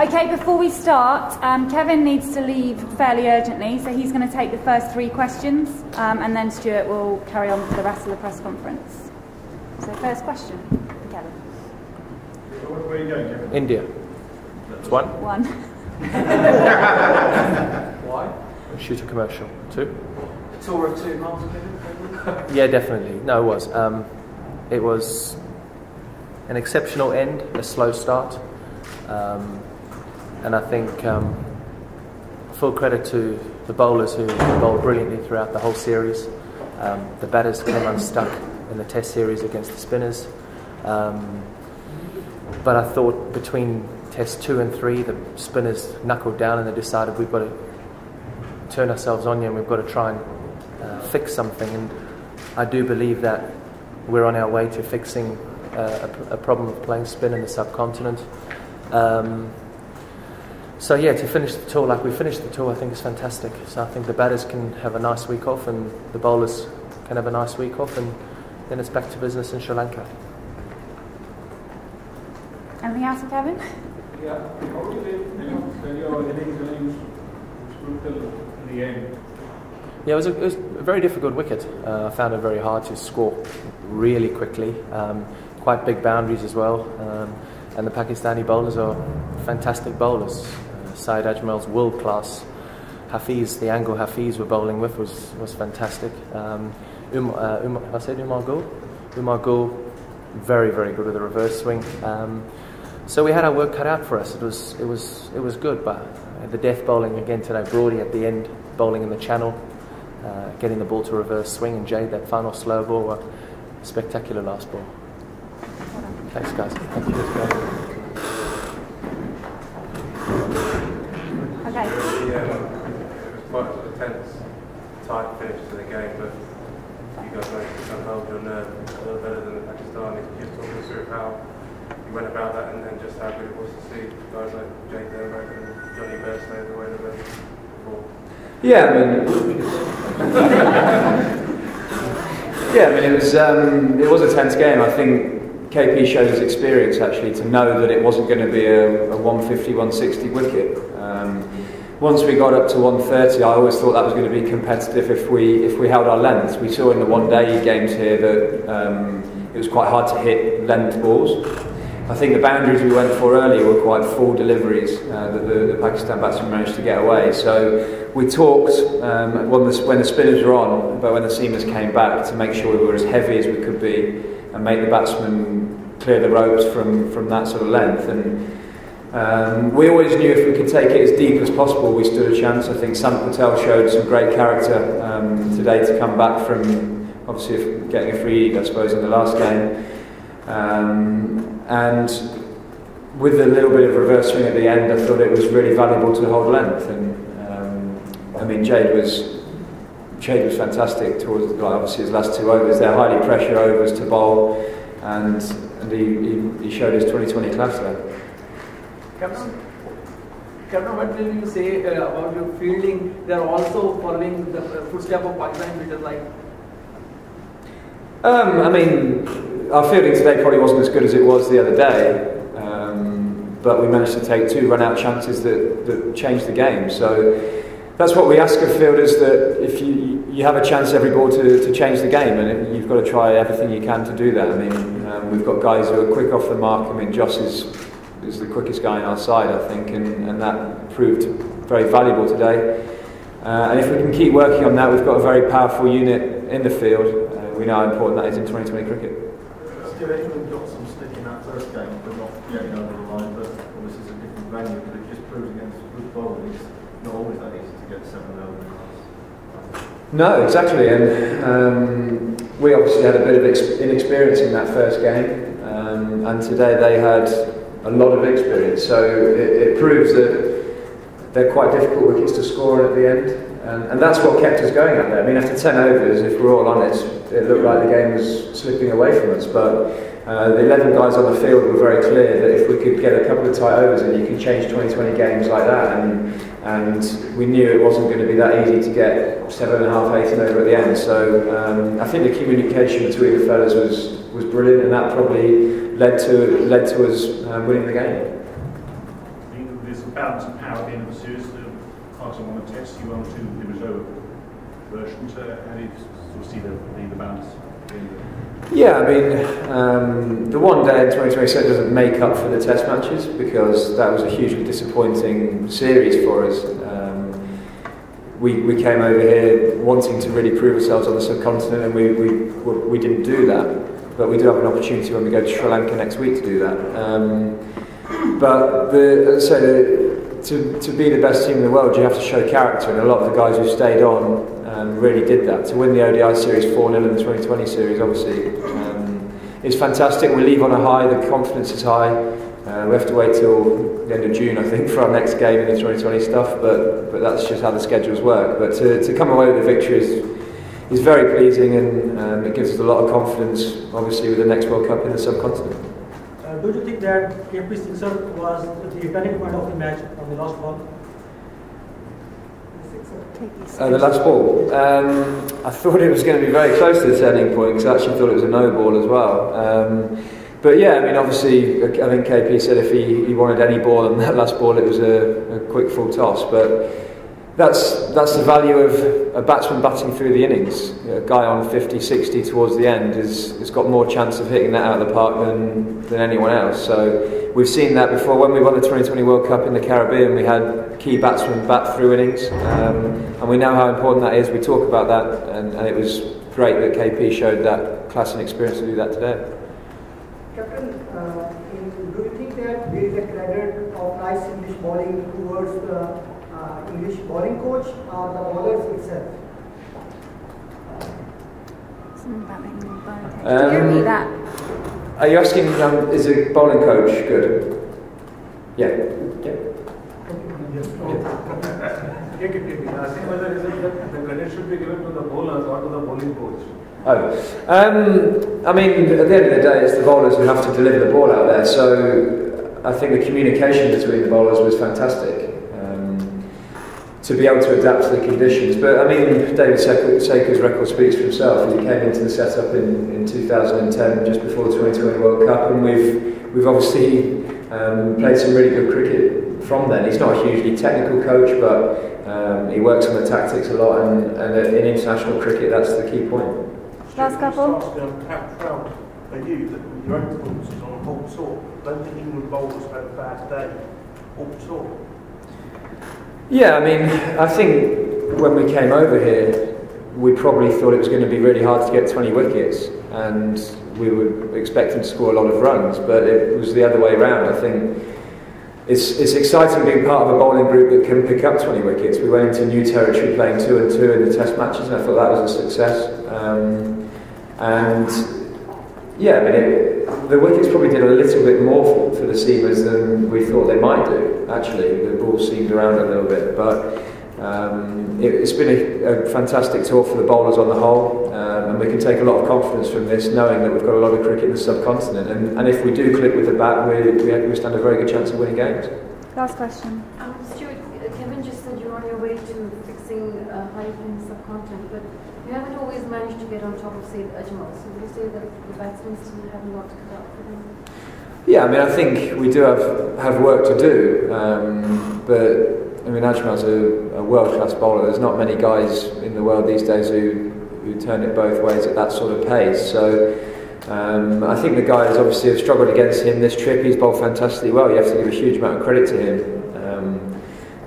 Okay, before we start, Kevin needs to leave fairly urgently, so he's going to take the first 3 questions, and then Stuart will carry on for the rest of the press conference. So first question, Kevin. Where are you going, Kevin? India. That's 1. 1. Why? Shoot a commercial. 2. A tour of 2 miles, Kevin? Yeah, definitely. No, it was. It was an exceptional end, a slow start. And I think full credit to the bowlers who bowled brilliantly throughout the whole series. The batters came unstuck in the Test series against the spinners. But I thought between Test 2 and 3, the spinners knuckled down and they decided we've got to turn ourselves on you and we've got to try and fix something. And I do believe that we're on our way to fixing a problem of playing spin in the subcontinent. So yeah, to finish the tour like we finished the tour, I think is fantastic. So I think the batters can have a nice week off and the bowlers can have a nice week off, and then it's back to business in Sri Lanka. Anything else for Kevin? Yeah, how do you when your innings really brutal in the end? Yeah, it was a very difficult wicket. I found it very hard to score really quickly. Quite big boundaries as well. And the Pakistani bowlers are fantastic bowlers. Syed Ajmal's world class. Hafiz, the angle Hafiz were bowling with was fantastic. Umar Gul, very good with the reverse swing. So we had our work cut out for us. It was good, but the death bowling again today, Brody at the end, bowling in the channel, getting the ball to reverse swing, and Jade that final slow ball, were spectacular last ball. Thanks, guys. Thank you. Okay. It was quite a tense, tight finish to the game, but you guys managed to hold your nerve a little better than the Pakistanis. Just talk us through how you went about that, and just how good it was to see guys like Jake Dermot and Johnny Burstay the way they were before. Yeah, I mean, it was a tense game. I think KP showed his experience actually to know that it wasn't going to be a 150, 160 wicket. Once we got up to 130, I always thought that was going to be competitive if we held our length. We saw in the one-day games here that it was quite hard to hit length balls. I think the boundaries we went for earlier were quite full deliveries that the Pakistan batsmen managed to get away. So we talked when the spinners were on, but when the seamers came back, to make sure we were as heavy as we could be and make the batsmen clear the ropes from that sort of length. And we always knew if we could take it as deep as possible, we stood a chance. I think Sant Patel showed some great character today to come back from obviously getting a free hit, I suppose, in the last game. And with a little bit of reverse swing at the end, I thought it was really valuable to hold length. And I mean, Jade was fantastic towards obviously his last 2 overs. They're highly pressure overs to bowl, and he showed his 2020 class there. Captain, what will you say about your fielding? They are also following the footsteps of Pakistan hitters like. I mean, our fielding today probably wasn't as good as it was the other day, but we managed to take 2 run-out chances that changed the game. So that's what we ask of fielders, that if you have a chance every ball to change the game, and you've got to try everything you can to do that. I mean, we've got guys who are quick off the mark. I mean, Joss is the quickest guy on our side, I think, and that proved very valuable today. And if we can keep working on that, we've got a very powerful unit in the field. We know how important that is in 2020 cricket. Stuart, England got some stick in that first game, but not getting over the line, but obviously it's a different venue, but it just proves against good bowling, it's not always that easy to get 7 over. No, exactly, and we obviously had a bit of inexperience in that first game, and today they had a lot of experience, so it proves that they're quite difficult wickets to score at the end, and that's what kept us going out there. I mean, after 10 overs, if we're all honest, it looked like the game was slipping away from us, but the 11 guys on the field were very clear that if we could get a couple of tight overs, and you can change 20-20 games like that, and we knew it wasn't going to be that easy to get 7.5, 8 over at the end. So I think the communication between the fellas was brilliant, and that probably led to us winning the game. Being this balance of power at the end of the series. The Arsenal won a test, you won two, there was no versions. How do you sort of see the balance? Yeah, I mean, the one day in 2027 doesn't make up for the test matches because that was a hugely disappointing series for us. We came over here wanting to really prove ourselves on the subcontinent, and we didn't do that. But we do have an opportunity when we go to Sri Lanka next week to do that. But to be the best team in the world, you have to show character, and a lot of the guys who stayed on really did that. To win the ODI series 4-0 in the 2020 series, obviously, is fantastic. We leave on a high, the confidence is high. We have to wait till the end of June, I think, for our next game in the 2020 stuff, but that's just how the schedules work. But to come away with a victory is very pleasing, and it gives us a lot of confidence, obviously, with the next World Cup in the subcontinent. Do you think that KP Sixer was the turning point of the match on the last ball? The last ball. I thought it was going to be very close to the turning point because I actually thought it was a no ball as well. But yeah, I mean, obviously, I think KP said if he wanted any ball on that last ball, it was a quick full toss. But that's the value of a batsman batting through the innings. A guy on 50, 60 towards the end has got more chance of hitting that out of the park than anyone else. So we've seen that before. When we won the 2020 World Cup in the Caribbean, we had key batsmen bat through innings, and we know how important that is. We talk about that, and it was great that KP showed that class and experience to do that today. Captain, do you think that there is a credit of nice English bowling towards the English bowling coach or the bowlers itself? Something about making the bowling coach. Did you repeat that? Are you asking, is a bowling coach good? Yeah. Asking whether the credit should be given to the bowlers or to the bowling coach. I mean, at the end of the day, it's the bowlers who have to deliver the ball out there. So I think the communication between the bowlers was fantastic. To be able to adapt to the conditions. But I mean, David Seika's record speaks for himself. He came into the setup in 2010, just before the 2020 World Cup, and we've obviously played some really good cricket from then. He's not a hugely technical coach, but he works on the tactics a lot, and in international cricket, that's the key point. Last couple. How proud are you that your own performances on a whole tour? Don't think England bowlers had a bad day all tour. Yeah, I mean, I think when we came over here, we probably thought it was going to be really hard to get 20 wickets, and we were expecting to score a lot of runs, but it was the other way around. I think it's exciting being part of a bowling group that can pick up 20 wickets. We went into new territory playing 2-2 in the test matches, and I thought that was a success. And yeah, I mean, the wickets probably did a little bit more for the seamers than we thought they might do. Actually, the ball seamed around a little bit, but it's been a fantastic tour for the bowlers on the whole, and we can take a lot of confidence from this, knowing that we've got a lot of cricket in the subcontinent, and if we do click with the bat, we stand a very good chance of winning games. Last question. Stuart, Kevin just said you're on your way to fixing how you play in the subcontinent, but you haven't always managed to get on top of, say, Ajmal. So would you say that the batsmen still haven't got to cut out for them? Yeah, I mean, I think we do have work to do, but I mean, Ajmal's a world-class bowler. There's not many guys in the world these days who turn it both ways at that sort of pace. So I think the guys obviously have struggled against him this trip. He's bowled fantastically well. You have to give a huge amount of credit to him.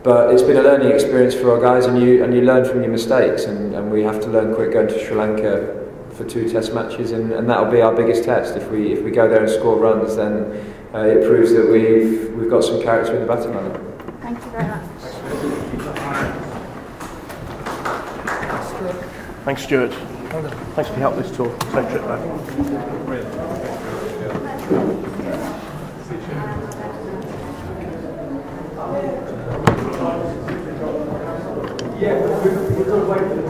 But it's been a learning experience for our guys, and you learn from your mistakes, and we have to learn quick going to Sri Lanka for 2 test matches, and that'll be our biggest test. If we go there and score runs, then it proves that we've got some character in the batting lineup. Thank you very much. Thanks, Stuart. Thanks for your help this tour. Safe trip back. Yeah, we'll go back to the